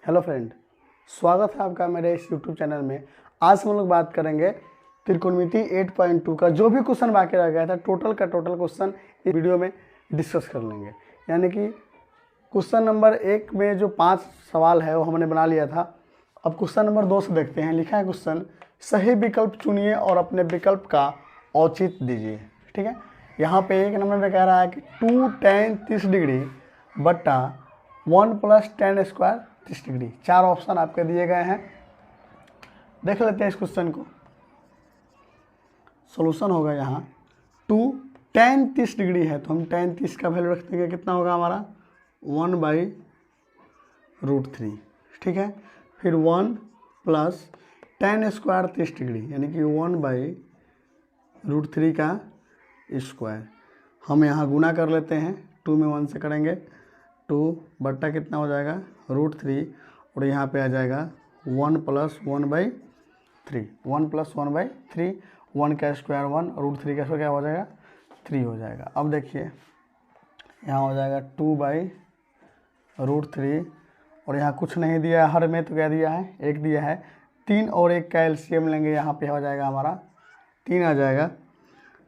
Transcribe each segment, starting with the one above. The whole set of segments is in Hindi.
हेलो फ्रेंड, स्वागत है आपका मेरे इस यूट्यूब चैनल में। आज हम लोग बात करेंगे त्रिकोणमिति 8.2 का जो भी क्वेश्चन बाकी रह गया था, टोटल का टोटल क्वेश्चन इस वीडियो में डिस्कस कर लेंगे। यानी कि क्वेश्चन नंबर 1 में जो 5 सवाल है वो हमने बना लिया था। अब क्वेश्चन नंबर 2 से देखते हैं। लिखा है क्वेश्चन, सही विकल्प चुनिए और अपने विकल्प का औचित्य दीजिए। ठीक है, यहाँ पे 1 नंबर में कह रहा है कि 2 tan 30 डिग्री बट्टा 1 + tan स्क्वायर 30 डिग्री। 4 ऑप्शन आपके दिए गए हैं। देख लेते हैं इस क्वेश्चन को। सॉल्यूशन होगा यहाँ 2 tan 30 डिग्री है तो हम tan 30 का वैल्यू रख देंगे, कितना होगा हमारा 1/√3। ठीक है, फिर 1 + tan स्क्वायर 30 डिग्री यानी कि 1/√3 का स्क्वायर। हम यहाँ गुना कर लेते हैं, 2 में 1 से करेंगे 2 बट्टा कितना हो जाएगा √3 और यहाँ पे आ जाएगा 1 + 1/3। 1 + 1/3, 1 का स्क्वायर 1 और √3 का स्क्वायर क्या हो जाएगा 3 हो जाएगा। अब देखिए यहाँ हो जाएगा 2/√3 और यहाँ कुछ नहीं दिया है, हर में तो क्या दिया है 1 दिया है। 3 और 1 का एलसीएम लेंगे, यहाँ पे हो जाएगा हमारा 3 आ जाएगा।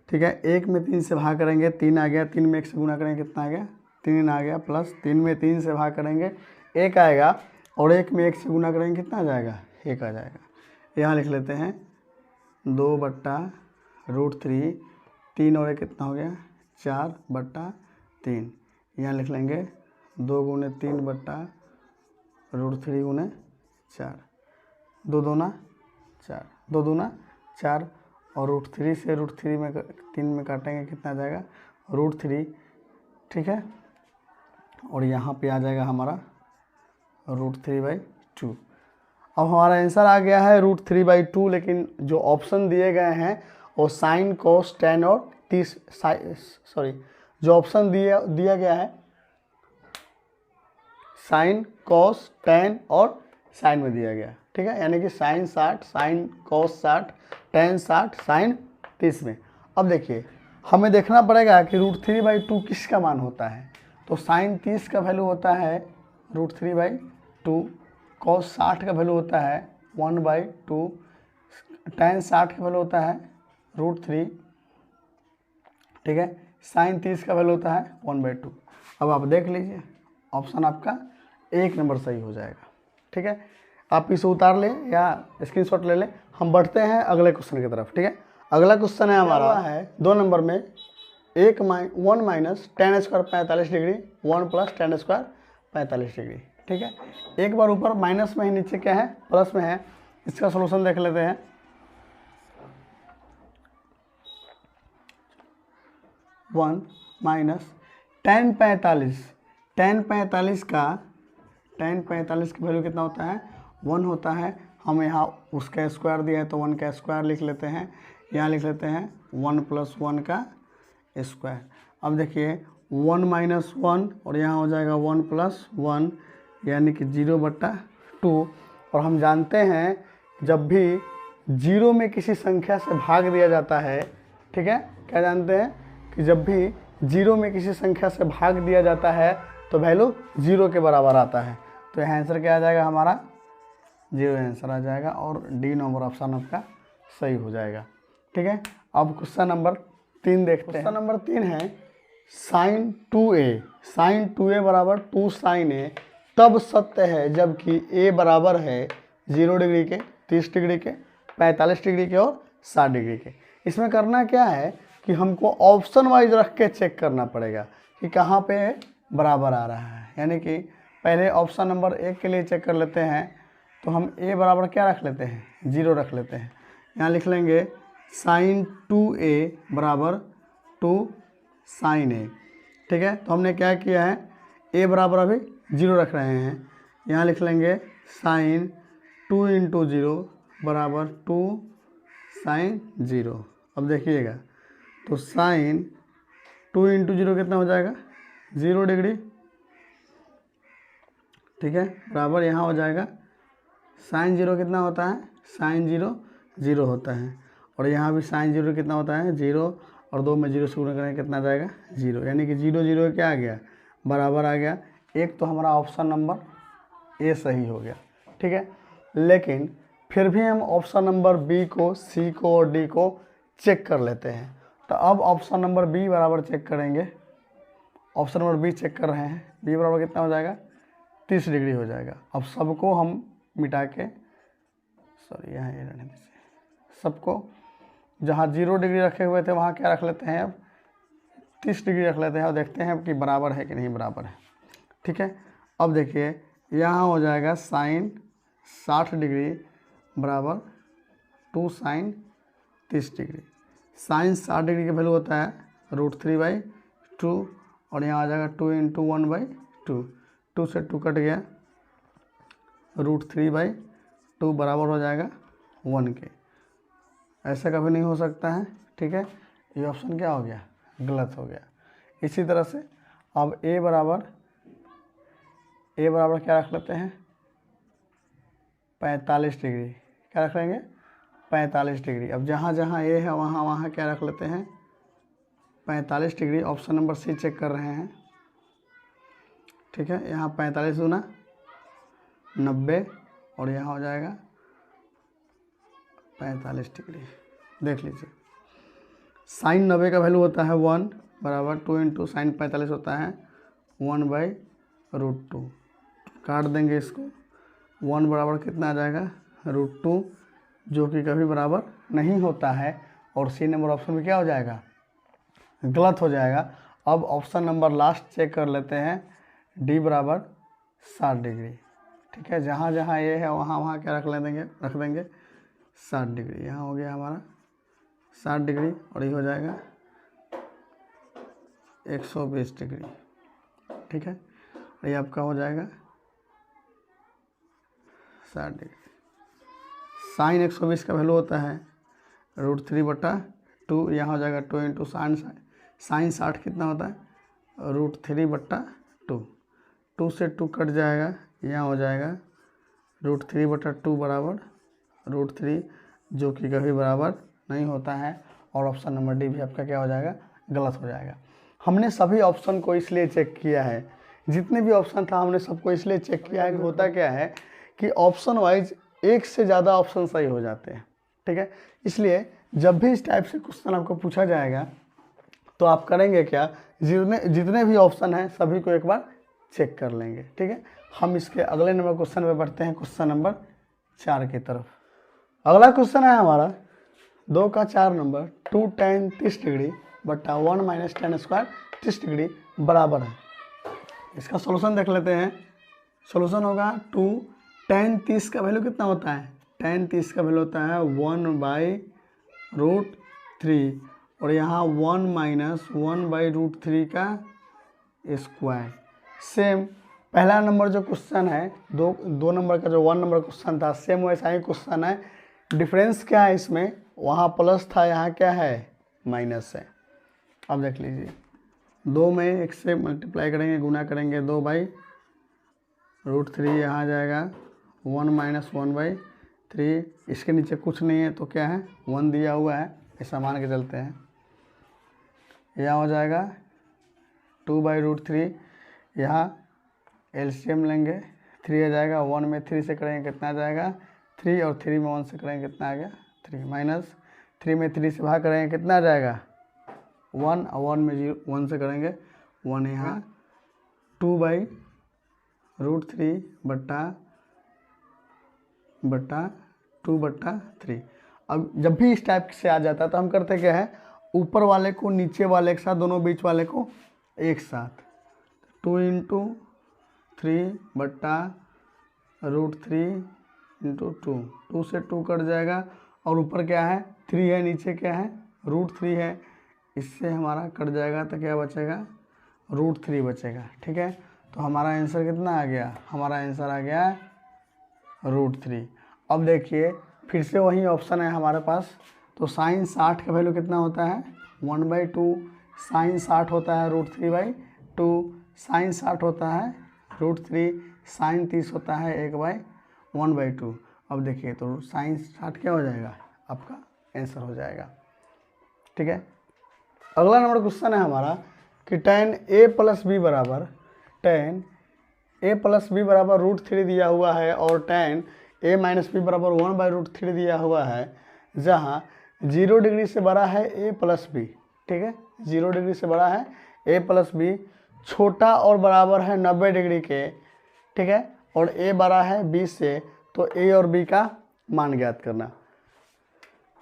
ठीक है, 1 में 3 से भाग करेंगे 3 आ गया, 3 में 1 से गुना करेंगे कितना आ गया 3 आ गया, प्लस 3 में 3 से भाग करेंगे 1 आएगा और 1 में 1 से गुना करेंगे कितना आ जाएगा 1 आ जाएगा। यहाँ लिख लेते हैं 2/√3, 3 और 1 कितना हो गया 4/3। यहाँ लिख लेंगे 2 × 3/√3 × 4, 2 दूना 4, 2 दूना 4 और √3 से √3 में 3 में काटेंगे कितना आ जाएगा √3। ठीक है, और यहाँ पे आ जाएगा हमारा √3/2। अब हमारा आंसर आ गया है √3/2, लेकिन जो ऑप्शन दिए गए हैं वो साइन कोस tan और 30 जो ऑप्शन दिया गया है साइन कोस tan और साइन में दिया गया। ठीक है, यानी कि sine 60, sine cos 60, tan 60, sine 30 में। अब देखिए हमें देखना पड़ेगा कि √3/2 किसका मान होता है। तो साइन 30 का वैल्यू होता है √3/2, कोस 60 का वैल्यू होता है 1/2, tan 60 का वैल्यू होता है √3। ठीक है, साइन 30 का वैल्यू होता है 1/2। अब आप देख लीजिए ऑप्शन आपका 1 नंबर सही हो जाएगा। ठीक है, आप इसे उतार लें या स्क्रीनशॉट ले लें। हम बढ़ते हैं अगले क्वेश्चन की तरफ। ठीक है, अगला क्वेश्चन है हमारा है 2 नंबर में 1 - tan square 45 degree 1 + tan square 45 degree. ठीक है, एक बार ऊपर माइनस में ही, नीचे क्या है प्लस में है। इसका सॉल्यूशन देख लेते हैं। 1 - tan 45 का वैल्यू कितना होता है 1 होता है। हम यहाँ उसका स्क्वायर दिया है तो 1 का स्क्वायर लिख लेते हैं। यहाँ लिख लेते हैं 1 + 1 का स्क्वायर। अब देखिए 1 - 1 और यहाँ हो जाएगा 1 + 1 यानी कि 0/2। और हम जानते हैं जब भी 0 में किसी संख्या से भाग दिया जाता है, ठीक है, क्या जानते हैं कि जब भी 0 में किसी संख्या से भाग दिया जाता है तो वैल्यू 0 के बराबर आता है। तो यहाँ आंसर क्या आ जाएगा हमारा 0 आंसर आ जाएगा और डी नंबर ऑप्शन आपका सही हो जाएगा। ठीक है, अब क्वेश्चन नंबर 3 देखते हैं। क्वेश्चन नंबर 3 है sin 2a = 2 sin a तब सत्य है जबकि a बराबर है 0 डिग्री के, 30 डिग्री के, 45 डिग्री के और 60 डिग्री के। इसमें करना क्या है कि हमको ऑप्शन वाइज रख के चेक करना पड़ेगा कि कहाँ पे बराबर आ रहा है। यानी कि पहले ऑप्शन नंबर 1 के लिए चेक कर लेते हैं। तो हम a बराबर क्या रख लेते हैं 0 रख लेते हैं। यहाँ लिख लेंगे sin 2a = 2 sin a। ठीक है, तो हमने क्या किया है a बराबर अभी 0 रख रहे हैं। यहाँ लिख लेंगे sin 2 × 0 = 2 sin 0। अब देखिएगा तो sin 2 × 0 कितना हो जाएगा 0 डिग्री। ठीक है, बराबर यहाँ हो जाएगा sin 0 कितना होता है sin 0 0 होता है और यहाँ भी sin 0 कितना होता है 0 और 2 में 0 से गुणा करेंगे कितना जाएगा 0, यानी कि 0 0 क्या आ गया बराबर आ गया। एक तो हमारा ऑप्शन नंबर ए सही हो गया, ठीक है। लेकिन फिर भी हम ऑप्शन नंबर बी को, सी को और डी को चेक कर लेते हैं। तो अब ऑप्शन नंबर बी बराबर चेक करेंगे, ऑप्शन नंबर बी चेक कर रहे हैं, बी बराबर कितना हो जाएगा 30 डिग्री हो जाएगा। अब सबको हम मिटा के, सॉरी यहाँ ये रहने दीजिए, सबको जहाँ 0 डिग्री रखे हुए थे वहाँ क्या रख लेते हैं, अब 30 डिग्री रख लेते हैं और देखते हैं कि बराबर है कि नहीं बराबर है, ठीक है। अब देखिए यहाँ हो जाएगा साइन 60 डिग्री बराबर 2 साइन 30 डिग्री। साइन 60 डिग्री का वैल्यू होता है √3/2 और यहाँ आ जाएगा 2 × 1/2, 2 से 2 कट गया, √3/2 बराबर हो जाएगा 1 के। ऐसा कभी नहीं हो सकता है, ठीक है। ये ऑप्शन क्या हो गया, गलत हो गया। इसी तरह से अब ए बराबर क्या रख लेते हैं 45 डिग्री, क्या रख लेंगे 45 डिग्री। अब जहाँ जहाँ ए है वहाँ वहाँ क्या रख लेते हैं 45 degree. Option number C check कर रहे हैं, ठीक है। यहाँ 45 दूना 90 और यहाँ हो जाएगा 45 डिग्री। देख लीजिए साइन 90 का वैल्यू होता है 1 बराबर 2 × साइन 45 होता है 1/√2। काट देंगे इसको, 1 बराबर कितना आ जाएगा √2, जो कि कभी बराबर नहीं होता है और सी नंबर ऑप्शन में क्या हो जाएगा, गलत हो जाएगा। अब ऑप्शन नंबर लास्ट चेक कर लेते हैं, डी बराबर 60 डिग्री, ठीक है। जहाँ जहाँ ये है वहाँ वहाँ क्या रख देंगे 60 डिग्री। यहाँ हो गया हमारा 60 डिग्री और ये हो जाएगा 120 डिग्री, ठीक है। ये आपका हो जाएगा 60 डिग्री। साइन 120 का वैल्यू होता है √3/2, यहाँ हो जाएगा 2 × साइन 60 कितना होता है √3/2, 2 से 2 कट जाएगा, यहाँ हो जाएगा √3/2 बराबर √3, जो कि कभी बराबर नहीं होता है और ऑप्शन नंबर डी भी आपका क्या हो जाएगा, गलत हो जाएगा। हमने सभी ऑप्शन को इसलिए चेक किया है, जितने भी ऑप्शन था हमने सबको इसलिए चेक किया है कि होता क्या है कि ऑप्शन वाइज एक से ज़्यादा ऑप्शन सही हो जाते हैं, ठीक है। इसलिए जब भी इस टाइप से क्वेश्चन आपको पूछा जाएगा तो आप करेंगे क्या, जितने भी ऑप्शन हैं सभी को एक बार चेक कर लेंगे, ठीक है। हम इसके अगले नंबर क्वेश्चन में बढ़ते हैं, क्वेश्चन नंबर 4 की तरफ। अगला क्वेश्चन है हमारा 2 का 4 नंबर 2 tan 30 डिग्री बटा 1 - tan स्क्वायर 30 डिग्री बराबर है। इसका सोल्यूशन देख लेते हैं। सोल्यूशन होगा 2 tan 30 का वैल्यू कितना होता है, tan 30 का वैल्यू होता है 1/√3 और यहाँ 1 - 1/√3 का स्क्वायर। सेम पहला नंबर जो क्वेश्चन है, दो नंबर का जो 1 नंबर क्वेश्चन था, सेम वैसा ही क्वेश्चन है। डिफरेंस क्या है इसमें, वहाँ प्लस था, यहाँ क्या है माइनस है। अब देख लीजिए 2 में 1 से मल्टीप्लाई करेंगे, गुना करेंगे 2/√3, यहाँ जाएगा 1 - 1/3, इसके नीचे कुछ नहीं है तो क्या है 1 दिया हुआ है, ऐसा मान के चलते हैं। यहाँ हो जाएगा 2/√3, यहाँ एलसीएम लेंगे 3 आ जाएगा, 1 में 3 से करेंगे कितना आ जाएगा 3 और 3 में 1 से करेंगे कितना आ गया 3, माइनस 3 में 3 से भाग करेंगे कितना आ जाएगा 1 और 1 में 1 से करेंगे 1, यहाँ 2/√3 बटा 2/3। अब जब भी इस टाइप से आ जाता है तो हम करते क्या है, ऊपर वाले को नीचे वाले के साथ, दोनों बीच वाले को एक साथ, 2 × 3/√3 × 2, 2 से 2 कट जाएगा और ऊपर क्या है 3 है, नीचे क्या है √3 है, इससे हमारा कट जाएगा तो क्या बचेगा √3 बचेगा, ठीक है। तो हमारा आंसर कितना आ गया, हमारा आंसर आ गया √3। अब देखिए फिर से वही ऑप्शन है हमारे पास, तो साइन 60 का वैल्यू कितना होता है 1/2, साइन 60 होता है √3/2, साइन 60 होता है √3, साइन 30 होता है 1/2। अब देखिए तो साइन 60 क्या हो जाएगा, आपका आंसर हो जाएगा, ठीक है। अगला नंबर क्वेश्चन है हमारा कि tan a + b बराबर tan ए प्लस बी बराबर √3 दिया हुआ है और tan a माइनस बी बराबर 1/√3 दिया हुआ है, जहाँ 0 डिग्री से बड़ा है a प्लस बी, ठीक है, 0 डिग्री से बड़ा है a प्लस बी, छोटा और बराबर है 90 डिग्री के, ठीक है, और a बड़ा है b से, तो a और b का मान ज्ञात करना।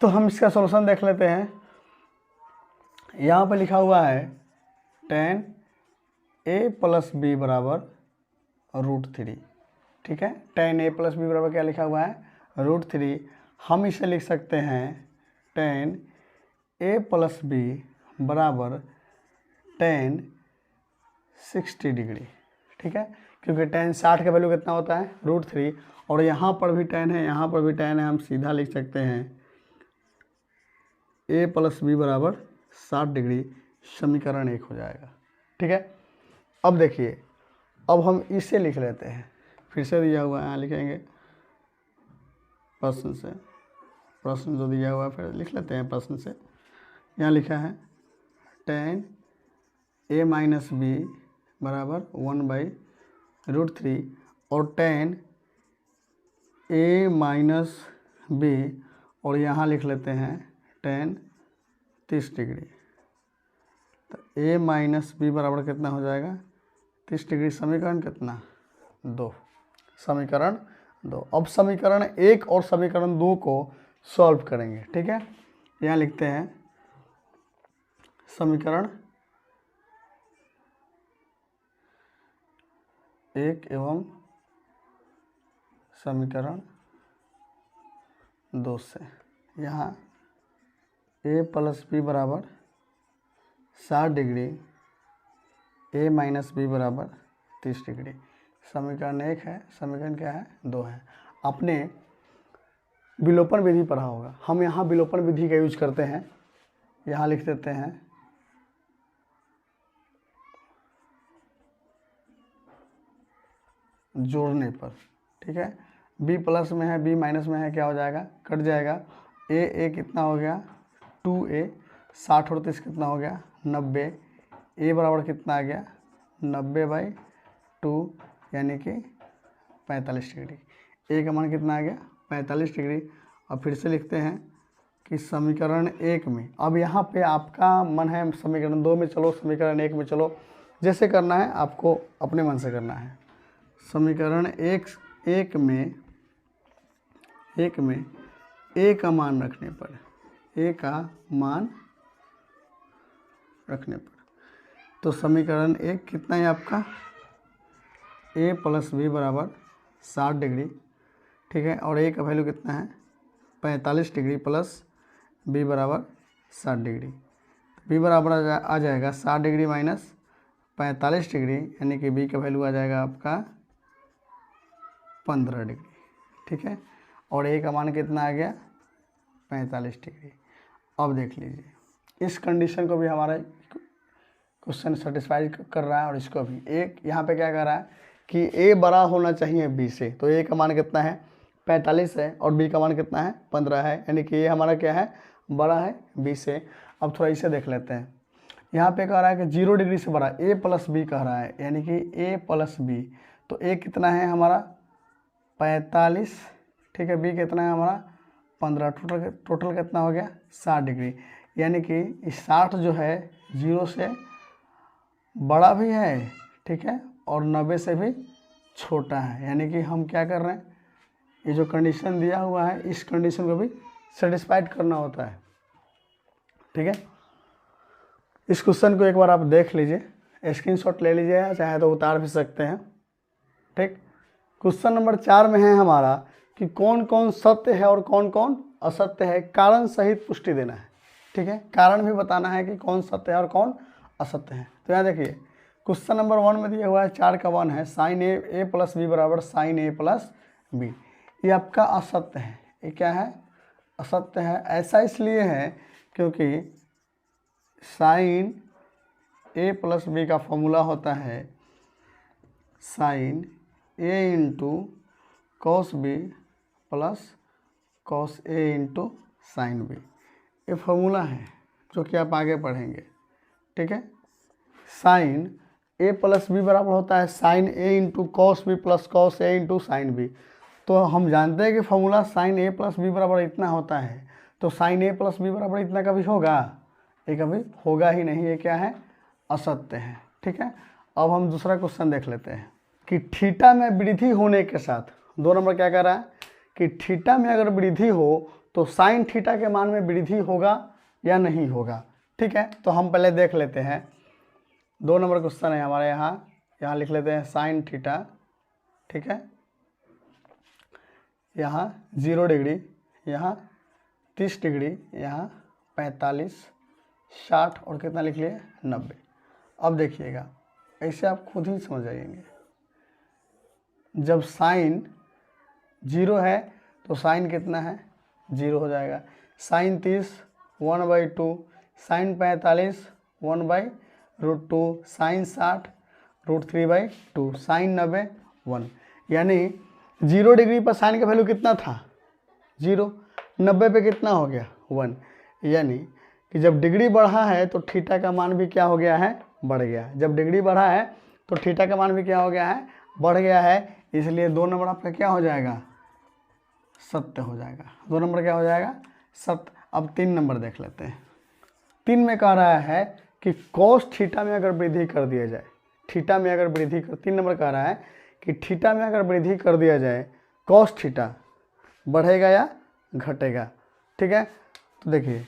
तो हम इसका सॉल्यूशन देख लेते हैं। यहाँ पर लिखा हुआ है tan a प्लस बी बराबर √3, ठीक है, tan a प्लस बी बराबर क्या लिखा हुआ है, √3। हम इसे लिख सकते हैं tan a प्लस बी बराबर tan 60 डिग्री, ठीक है, क्योंकि tan 60 का वैल्यू कितना होता है, √3, और यहाँ पर भी tan है, यहाँ पर भी tan है, हम सीधा लिख सकते हैं a प्लस बी बराबर 60 डिग्री, समीकरण 1 हो जाएगा, ठीक है। अब देखिए, अब हम इसे लिख लेते हैं, फिर से दिया हुआ है, यहाँ लिखेंगे प्रश्न से, प्रश्न जो दिया हुआ है फिर लिख लेते हैं प्रश्न से। यहाँ लिखा है tan a माइनस बी बराबर 1/√3 और tan a माइनस बी, और यहाँ लिख लेते हैं tan 30 डिग्री। तो a माइनस बी बराबर कितना हो जाएगा, 30 डिग्री, समीकरण कितना, 2, समीकरण 2। अब समीकरण 1 और समीकरण 2 को सॉल्व करेंगे, ठीक है। यहाँ लिखते हैं समीकरण 1 एवं समीकरण 2 से, यहाँ a प्लस बी बराबर 60 डिग्री, a माइनस बी बराबर 30 डिग्री, समीकरण 1 है, समीकरण क्या है, 2 है। आपने विलोपन विधि पढ़ा होगा, हम यहाँ विलोपन विधि का यूज करते हैं। यहाँ लिख देते हैं जोड़ने पर, ठीक है, b प्लस में है, b माइनस में है, क्या हो जाएगा, कट जाएगा, a कितना हो गया 2a, 60 और 30 कितना हो गया 90, a बराबर कितना आ गया 90/2 यानी कि 45 डिग्री, a का मान कितना आ गया 45 डिग्री। अब फिर से लिखते हैं कि समीकरण 1 में, अब यहाँ पे आपका मन है समीकरण 2 में चलो, समीकरण 1 में चलो, जैसे करना है आपको अपने मन से करना है। समीकरण 1 में a का मान रखने पर, a का मान रखने पर, तो समीकरण 1 कितना है आपका, a प्लस बी बराबर 60 डिग्री, ठीक है, और a का वैल्यू कितना है 45 डिग्री प्लस b बराबर 60 डिग्री, b बराबर आ जाएगा 60 डिग्री माइनस 45 डिग्री, यानी कि b का वैल्यू आ जाएगा आपका 15 डिग्री, ठीक है, और a का मान कितना आ गया 45 डिग्री। अब देख लीजिए, इस कंडीशन को भी हमारा क्वेश्चन सेटिस्फाई कर रहा है, और इसको भी एक यहाँ पे क्या कर रहा है कि a बड़ा होना चाहिए b से, तो a का मान कितना है 45 है और b का मान कितना है 15 है, यानी कि a हमारा क्या है, बड़ा है b से। अब थोड़ा इसे देख लेते हैं, यहाँ पे कह रहा है कि 0 डिग्री से बड़ा, a प्लस बी कह रहा है, यानी कि a प्लस बी, तो a कितना है हमारा 45, ठीक है, b कितना है हमारा 15, टोटल कितना हो गया 60 डिग्री, यानी कि 60 जो है 0 से बड़ा भी है, ठीक है, और 90 से भी छोटा है, यानी कि हम क्या कर रहे हैं, ये जो कंडीशन दिया हुआ है इस कंडीशन को भी सेटिस्फाइड करना होता है, ठीक है। इस क्वेश्चन को एक बार आप देख लीजिए, स्क्रीनशॉट ले लीजिए, चाहे तो उतार भी सकते हैं, ठीक। क्वेश्चन नंबर 4 में है हमारा कि कौन कौन सत्य है और कौन कौन असत्य है, कारण सहित पुष्टि देना है, ठीक है, कारण भी बताना है कि कौन सत्य है और कौन असत्य है। तो यहाँ देखिए क्वेश्चन नंबर 1 में दिया हुआ है 4 का 1 है, साइन ए प्लस बी बराबर साइन ए प्लस बी, ये आपका असत्य है, ये क्या है, असत्य है। ऐसा इसलिए है क्योंकि साइन ए प्लस बी का फॉर्मूला होता है sine A into cos B plus cos A into sine B, ये फॉर्मूला है जो कि आप आगे पढ़ेंगे, ठीक है। साइन ए प्लस बी बराबर होता है sine A into cos B plus cos A into sine B. तो हम जानते हैं कि formula sine A plus B बराबर इतना होता है, तो साइन ए प्लस बी बराबर इतना कभी होगा? ये कभी होगा ही नहीं, ये क्या है? असत्य है। ठीक है, अब हम दूसरा क्वेश्चन देख लेते हैं कि थीटा में वृद्धि होने के साथ 2 नंबर क्या कह रहा है कि थीटा में अगर वृद्धि हो तो साइन थीटा के मान में वृद्धि होगा या नहीं होगा। ठीक है, तो हम पहले देख लेते हैं। 2 नंबर क्वेश्चन है हमारे यहाँ लिख लेते हैं साइन थीटा। ठीक है, यहाँ 0 डिग्री, यहाँ 30 डिग्री, यहाँ 45, 60 और कितना लिख लिए 90। अब देखिएगा, ऐसे आप खुद ही समझ जाएंगे। जब साइन 0 है तो साइन कितना है? 0 हो जाएगा। Sine 30 1/2, sine 45 1/√2, sine 60 √3/2, sine 90 1। यानी 0 डिग्री पर साइन का वैल्यू कितना था? 0। 90 पे कितना हो गया? 1। यानी कि जब डिग्री बढ़ा है तो थीटा का मान भी क्या हो गया है? बढ़ गया। जब डिग्री बढ़ा है तो थीटा का मान भी क्या हो गया है? बढ़ गया है। इसलिए 2 नंबर आपका क्या हो जाएगा? सत्य हो जाएगा। 2 नंबर क्या हो जाएगा? सत्य। अब 3 नंबर देख लेते हैं। 3 में कह रहा है कि कॉस थीटा में अगर वृद्धि कर दिया जाए, थीटा में अगर वृद्धि कर 3 नंबर कह रहा है कि थीटा में अगर वृद्धि कर दिया जाए कॉस थीटा बढ़ेगा या घटेगा। ठीक है, तो देखिए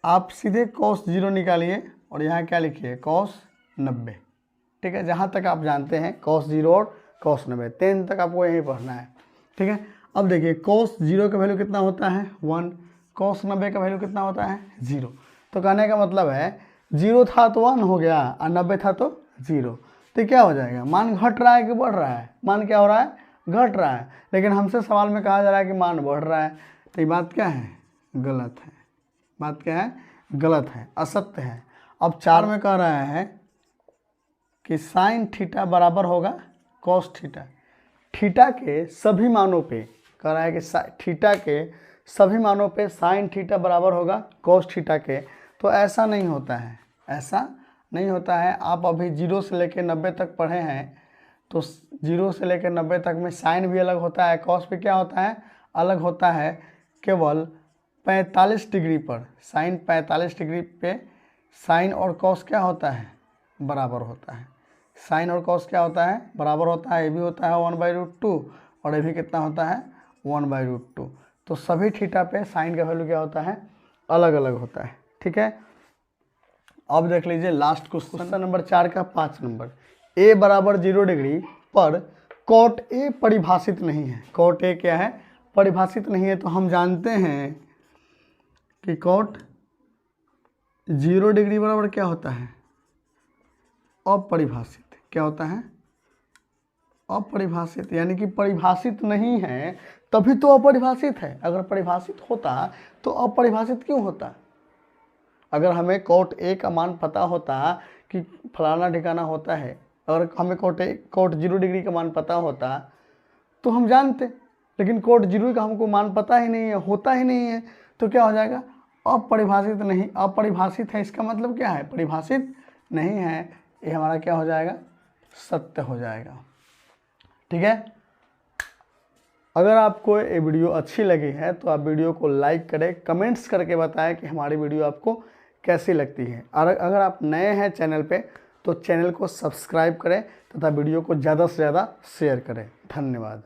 आप सीधे कॉस 0 निकालिए और यहाँ क्या लिखिए? कॉस 90। ठीक है, जहाँ तक आप जानते हैं कॉस 0 और कॉस 90, 10 तक आपको यही पढ़ना है। ठीक है, अब देखिए कॉस 0 का वैल्यू कितना होता है? 1। कॉस 90 का वैल्यू कितना होता है? 0। तो कहने का मतलब है 0 था तो 1 हो गया और 90 था तो 0। तो क्या हो जाएगा? मान घट रहा है कि बढ़ रहा है? मान क्या हो रहा है? घट रहा है। लेकिन हमसे सवाल में कहा जा रहा है कि मान बढ़ रहा है। तो ये बात क्या है? गलत है। बात क्या है? गलत है, असत्य है। अब 4 में कह रहा है कि साइन थीटा बराबर होगा कॉस थीटा। थीटा के सभी मानों पे कह रहा है कि थीटा के सभी मानों पे साइन थीटा बराबर होगा कॉस थीटा के। तो ऐसा नहीं होता है, ऐसा नहीं होता है। आप अभी 0 से लेकर 90 तक पढ़े हैं, तो 0 से लेकर 90 तक में साइन भी अलग होता है, कॉस भी क्या होता है? अलग होता है। केवल 45 डिग्री पर, साइन 45 डिग्री पे साइन और कॉस क्या होता है? बराबर होता है। साइन और कॉस क्या होता है? बराबर होता है। ये भी होता है 1/√2 और ये भी कितना होता है? 1/√2। तो सभी थीटा पे साइन का वैल्यू क्या होता है? अलग अलग होता है। ठीक है, अब देख लीजिए लास्ट क्वेश्चन नंबर 4 का 5 नंबर। a बराबर 0 डिग्री पर कॉट ए परिभाषित नहीं है। कॉट ए क्या है? परिभाषित नहीं है। तो हम जानते हैं कि कॉट 0 डिग्री बराबर क्या होता है? अपरिभाषित। क्या होता है? अपरिभाषित। यानी कि परिभाषित नहीं है तभी तो अपरिभाषित है। अगर परिभाषित होता तो अपरिभाषित क्यों होता? अगर हमें कॉट ए का मान पता होता कि फलाना ठिकाना होता है, अगर हमें कॉट 0 डिग्री का मान पता होता तो हम जानते, लेकिन कॉट 0 का हमको मान पता ही नहीं है, होता ही नहीं है। तो क्या हो जाएगा? अपरिभाषित नहीं, अपरिभाषित है। इसका मतलब क्या है? परिभाषित नहीं है। ये हमारा क्या हो जाएगा? सत्य हो जाएगा। ठीक है, अगर आपको ये वीडियो अच्छी लगी है तो आप वीडियो को लाइक करें, कमेंट्स करके बताएं कि हमारी वीडियो आपको कैसी लगती है। और अगर आप नए हैं चैनल पे तो चैनल को सब्सक्राइब करें तथा वीडियो को ज़्यादा से ज़्यादा शेयर करें। धन्यवाद।